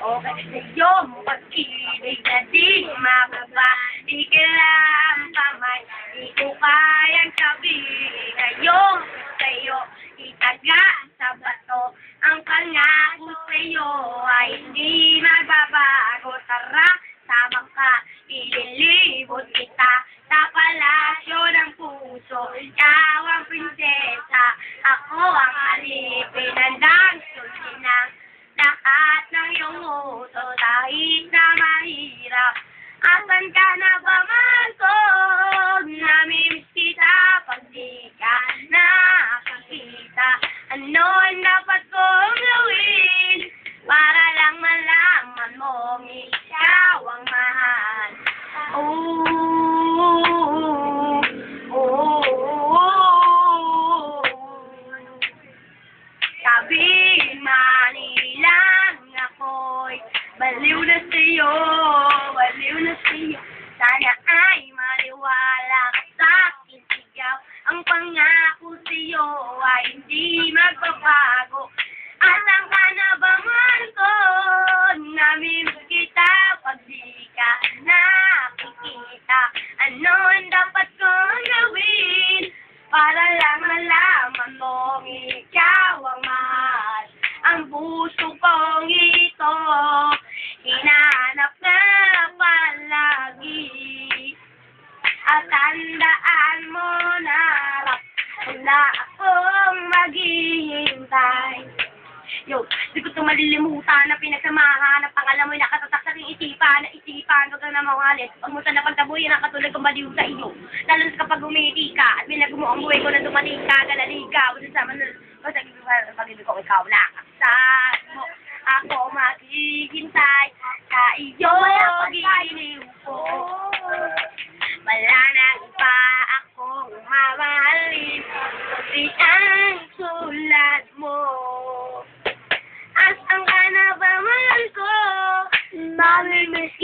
Okay sa'yo, pag-ibig na di mababa. Di kailangan pamay, di ko kayang sabihin. Ngayon sa'yo, itaga sa bato. Ang pangako sa'yo ay hindi magbabago. Tara, sama ka, ililibot kita sa palasyo ng puso. Ikaw ang prinsesa, ako ang alipin. Handang sundin ng lahat ng iyong uso. Kahit na mahirap, asan ka na ba man ko? Namimiss kita pag di ka nakakita. Ano ang dapat kong gawin para lang malaman mong ikaw ang mahal? Sabi manilang ako'y baliw na sa'yo, baliw na sa'yo. Sana ay maniwala ka sa'king sigaw. Ang pangako sa'yo ay hindi magbabago. Asan ka na ba man ko? Namimiss kita pag di ka nakikita. Ano ang dapat kong gawin para lang malaman mong ikaw ang mahal? Ang puso kong ito hinahanap na palagi. At tandaan mo na wala akong maghihintay. Yo, di ko ito malilimutan na pinagsamahan ng pangalan mo'y nakatatak sa aking isipan, wag kang na mawalit. Pag mo na pagtabuhin ang katulad kong baliw sa iyo. Lalo na kapag umiti ka at binagumo ang buhay ko na dumating ka, galali ka, wala sa man, basta pag-ibig ko ikaw lakasat mo. Ako maghihintay sa iyo, giliw ko. Wala na iba akong mamahalin, kundi ang sulat mo. Asan ka na ba man ko? Namimiss